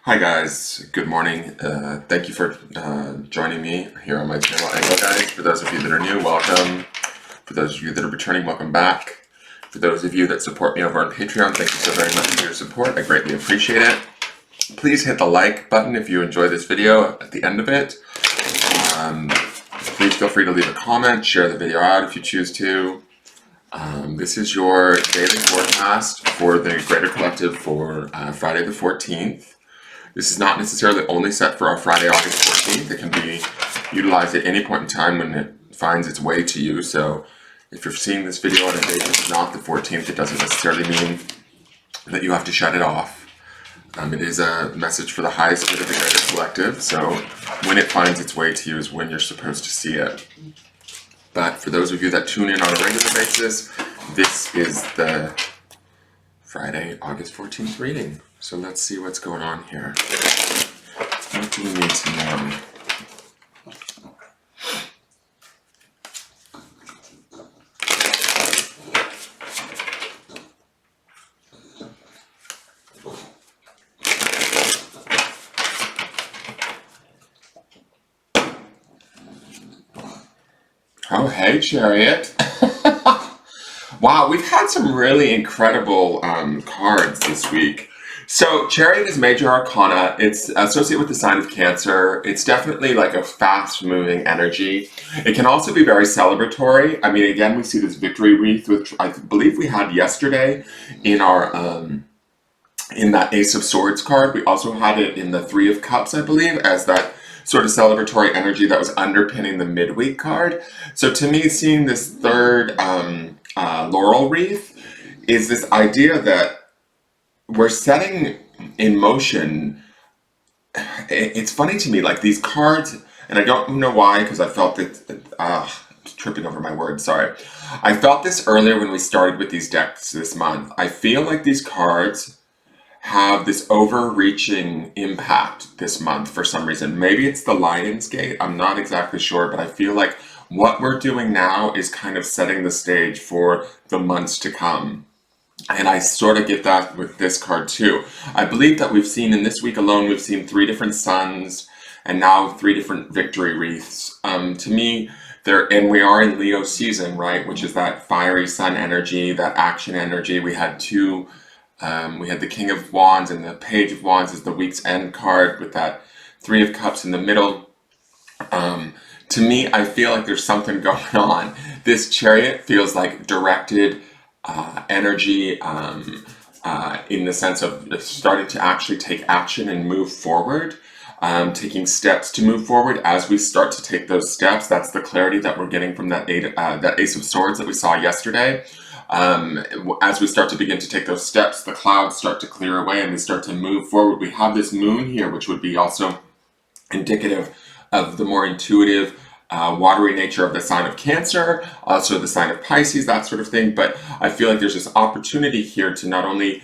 Hi guys, good morning. Thank you for joining me here on my channel, Engelgeist. For those of you that are new, welcome. For those of you that are returning, welcome back. For those of you that support me over on Patreon, thank you so very much for your support. I greatly appreciate it. Please hit the like button if you enjoy this video at the end of it. Please feel free to leave a comment, share the video out if you choose to. This is your daily forecast for the Greater Collective for Friday the 14th. This is not necessarily only set for our Friday, August 14th. It can be utilized at any point in time when it finds its way to you. So if you're seeing this video on a date that's not the 14th, it doesn't necessarily mean that you have to shut it off. It is a message for the highest good of the Greater Collective. So when it finds its way to you is when you're supposed to see it. But for those of you that tune in on a regular basis, this is the Friday, August 14th reading. So let's see what's going on here. What do we need to know? Oh, hey, Chariot. Wow, we've had some really incredible cards this week. So, Chariot is Major Arcana. It's associated with the sign of Cancer. It's definitely like a fast-moving energy. It can also be very celebratory. I mean, again, we see this victory wreath, which I believe we had yesterday in our in that Ace of Swords card. We also had it in the Three of Cups, I believe, as that sort of celebratory energy that was underpinning the midweek card. So to me, seeing this third laurel wreath is this idea that we're setting in motion. It's funny to me, like these cards, and I don't know why, because I felt that, tripping over my words, sorry. I felt this earlier when we started with these decks this month. I feel like these cards have this overreaching impact this month for some reason. Maybe it's the Lion's Gate, I'm not exactly sure, but I feel like what we're doing now is kind of setting the stage for the months to come. And I sort of get that with this card too. I believe that we've seen in this week alone, we've seen 3 different suns and now 3 different victory wreaths. To me, and we are in Leo season, right? Which is that fiery sun energy, that action energy. We had the King of Wands and the Page of Wands is the week's end card with that 3 of Cups in the middle. To me, I feel like there's something going on. This Chariot feels like directed energy in the sense of starting to actually take action and move forward, taking steps to move forward. As we start to take those steps, that's the clarity that we're getting from that Ace of Swords that we saw yesterday. As we start to begin to take those steps, the clouds start to clear away and they start to move forward. We have this moon here, which would be also indicative of the more intuitive, watery nature of the sign of Cancer, also the sign of Pisces, that sort of thing. But I feel like there's this opportunity here to not only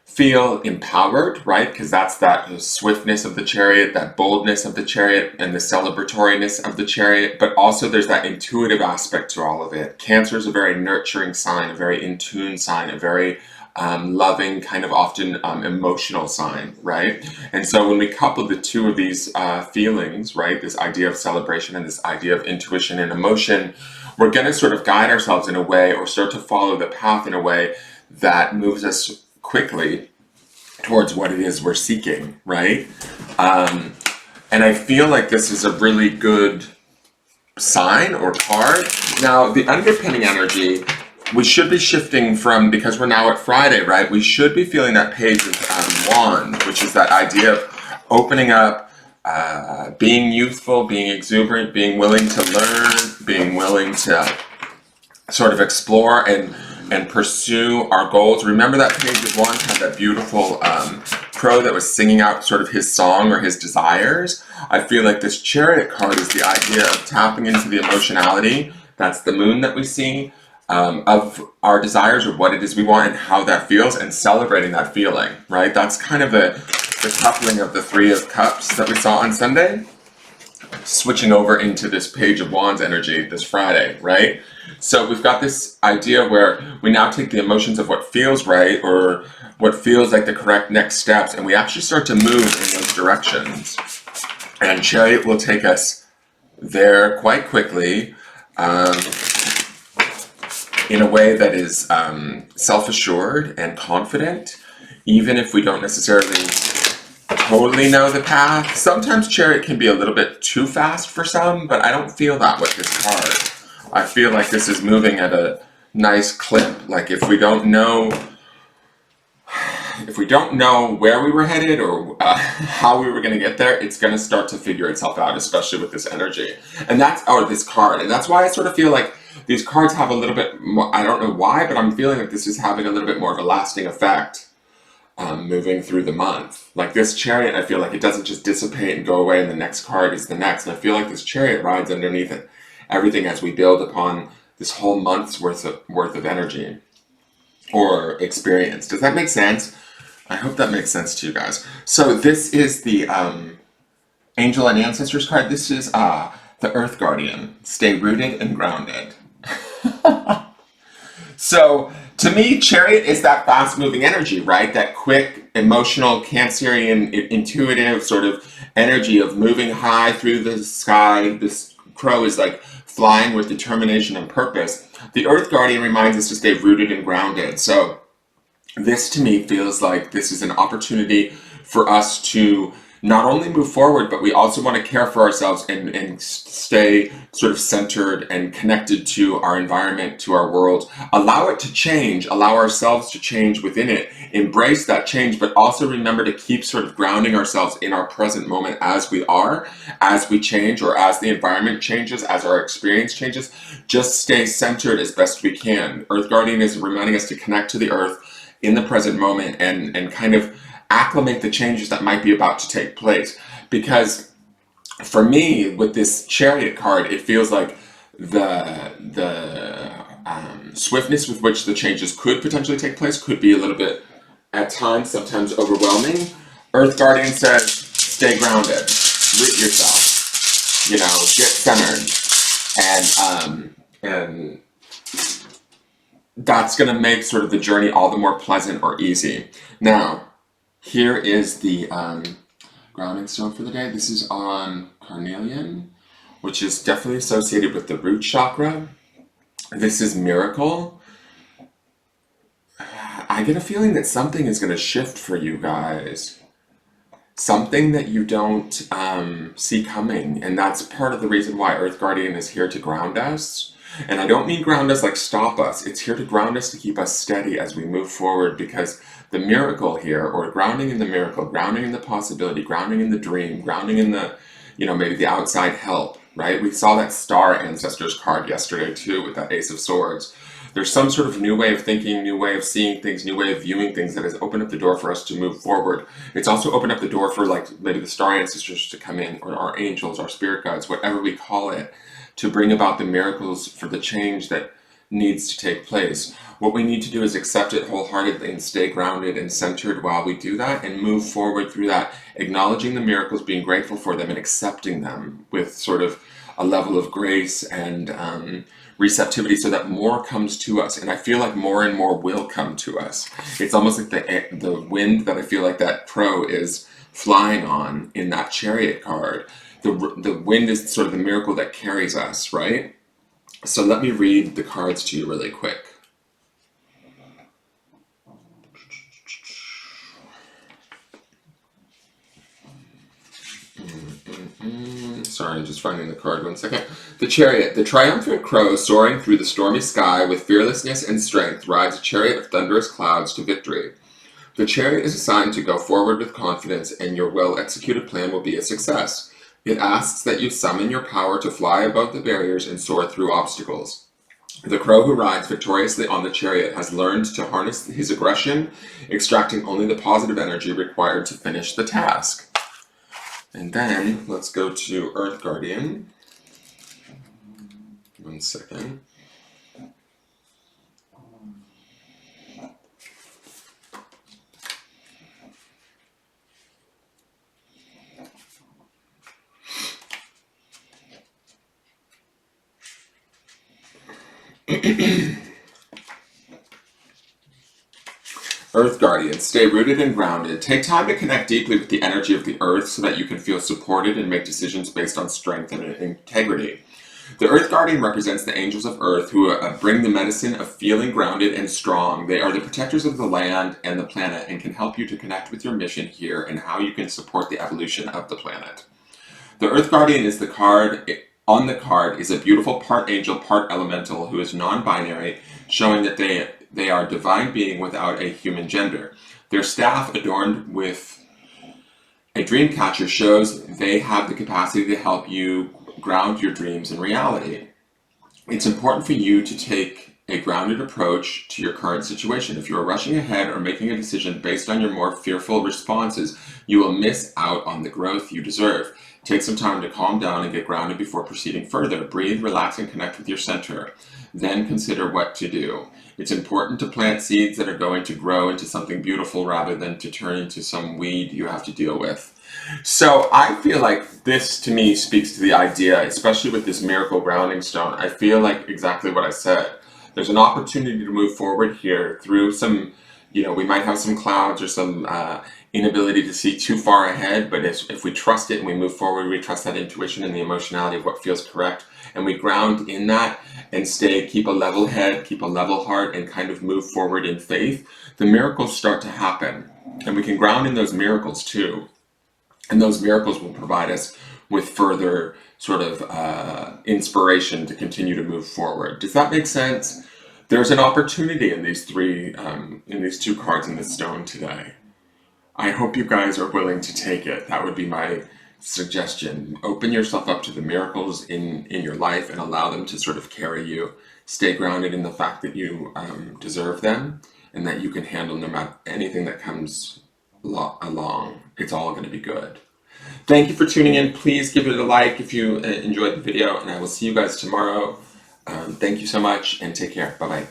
feel empowered, right? Because that's that swiftness of the Chariot, that boldness of the Chariot, and the celebratoriness of the Chariot. But also there's that intuitive aspect to all of it. Cancer is a very nurturing sign, a very in tune sign, a very loving, kind of often emotional sign, right? And so when we couple the two of these feelings, right, this idea of celebration and this idea of intuition and emotion, we're going to sort of guide ourselves in a way or start to follow the path in a way that moves us quickly towards what it is we're seeking, right? And I feel like this is a really good sign or card. Now, the underpinning energy, we should be shifting from, because we're now at Friday, right? We should be feeling that Page of Wands, which is that idea of opening up, being youthful, being exuberant, being willing to learn, being willing to sort of explore and pursue our goals. Remember that Page of Wands had that beautiful crow that was singing out sort of his song or his desires. I feel like this Chariot card is the idea of tapping into the emotionality. That's the moon that we see. Of our desires or what it is we want and how that feels and celebrating that feeling, right? That's kind of the coupling of the 3 of Cups that we saw on Sunday, switching over into this Page of Wands energy this Friday, right? So we've got this idea where we now take the emotions of what feels right or what feels like the correct next steps, and we actually start to move in those directions. And Chariot will take us there quite quickly, in a way that is self-assured and confident, even if we don't necessarily totally know the path. Sometimes Chariot can be a little bit too fast for some, but I don't feel that with this card. I feel like this is moving at a nice clip. Like if we don't know where we were headed or how we were going to get there, it's going to start to figure itself out, especially with this energy. And this card. And that's why I sort of feel like these cards have a little bit more, I don't know why, but I'm feeling like this is having a little bit more of a lasting effect moving through the month. Like this Chariot, I feel like it doesn't just dissipate and go away and the next card is the next. And I feel like this Chariot rides underneath it, everything as we build upon this whole month's worth of energy or experience. Does that make sense? I hope that makes sense to you guys. So this is the Angel and Ancestors card. This is the Earth Guardian. Stay rooted and grounded. So to me, Chariot is that fast-moving energy, right? That quick, emotional, Cancerian, intuitive sort of energy of moving high through the sky. This crow is like flying with determination and purpose. The Earth Guardian reminds us to stay rooted and grounded. So this to me feels like this is an opportunity for us to not only move forward, but we also want to care for ourselves and stay sort of centered and connected to our environment, to our world. Allow it to change, allow ourselves to change within it, embrace that change, but also remember to keep sort of grounding ourselves in our present moment as we are, as we change, or as the environment changes, as our experience changes. Just stay centered as best we can. Earth Guardian is reminding us to connect to the earth in the present moment and kind of acclimate the changes that might be about to take place. Because for me, with this Chariot card, it feels like the swiftness with which the changes could potentially take place could be a little bit, at times, sometimes overwhelming. Earth Guardian says, stay grounded, root yourself, get centered, and that's going to make sort of the journey all the more pleasant or easy. Now, here is the grounding stone for the day. This is on carnelian, which is definitely associated with the root chakra. This is miracle. I get a feeling that something is going to shift for you guys. Something that you don't see coming. And that's part of the reason why Earth Guardian is here to ground us. And I don't mean ground us like stop us. It's here to ground us to keep us steady as we move forward, because the miracle here, or grounding in the miracle, grounding in the possibility, grounding in the dream, grounding in the, maybe the outside help, right? We saw that Star Ancestors card yesterday too with that Ace of Swords. There's some sort of new way of thinking, new way of seeing things, new way of viewing things that has opened up the door for us to move forward. It's also opened up the door for like maybe the Star Ancestors to come in, or our angels, our spirit guides, whatever we call it, to bring about the miracles for the change that needs to take place. What we need to do is accept it wholeheartedly and stay grounded and centered while we do that, and move forward through that, acknowledging the miracles, being grateful for them, and accepting them with sort of a level of grace and receptivity, so that more comes to us. And I feel like more and more will come to us. It's almost like the wind that I feel like that crow is flying on in that Chariot card. The wind is sort of the miracle that carries us, right? So let me read the cards to you really quick. Sorry, I'm just finding the card, 1 second. The Chariot. The triumphant crow, soaring through the stormy sky with fearlessness and strength, rides a chariot of thunderous clouds to victory. The Chariot is assigned to go forward with confidence, and your well-executed plan will be a success. It asks that you summon your power to fly above the barriers and soar through obstacles. The crow who rides victoriously on the Chariot has learned to harness his aggression, extracting only the positive energy required to finish the task. And then, let's go to Earth Guardian. 1 second. Earth Guardians, stay rooted and grounded. Take time to connect deeply with the energy of the earth so that you can feel supported and make decisions based on strength and integrity. The Earth Guardian represents the angels of Earth who bring the medicine of feeling grounded and strong. They are the protectors of the land and the planet and can help you to connect with your mission here and how you can support the evolution of the planet. The Earth Guardian is the card. On the card is a beautiful part angel, part elemental who is non-binary, showing that they are divine being without a human gender. Their staff, adorned with a dream catcher, shows they have the capacity to help you ground your dreams in reality. It's important for you to take a grounded approach to your current situation. If you are rushing ahead or making a decision based on your more fearful responses, you will miss out on the growth you deserve. Take some time to calm down and get grounded before proceeding further. Breathe, relax, and connect with your center. Then consider what to do. It's important to plant seeds that are going to grow into something beautiful rather than to turn into some weed you have to deal with. So I feel like this to me speaks to the idea, especially with this miracle grounding stone. I feel like exactly what I said. There's an opportunity to move forward here through some, we might have some clouds or some inability to see too far ahead, but if we trust it and we move forward, we trust that intuition and the emotionality of what feels correct, and we ground in that and keep a level head, keep a level heart, and kind of move forward in faith, the miracles start to happen. And we can ground in those miracles too. And those miracles will provide us with further sort of inspiration to continue to move forward. Does that make sense? There's an opportunity in these two cards in this stone today. I hope you guys are willing to take it. That would be my suggestion. Open yourself up to the miracles in your life and allow them to sort of carry you. Stay grounded in the fact that you deserve them and that you can handle no matter anything that comes along. It's all going to be good. Thank you for tuning in. Please give it a like if you enjoyed the video, and I will see you guys tomorrow. Thank you so much, and take care. Bye-bye.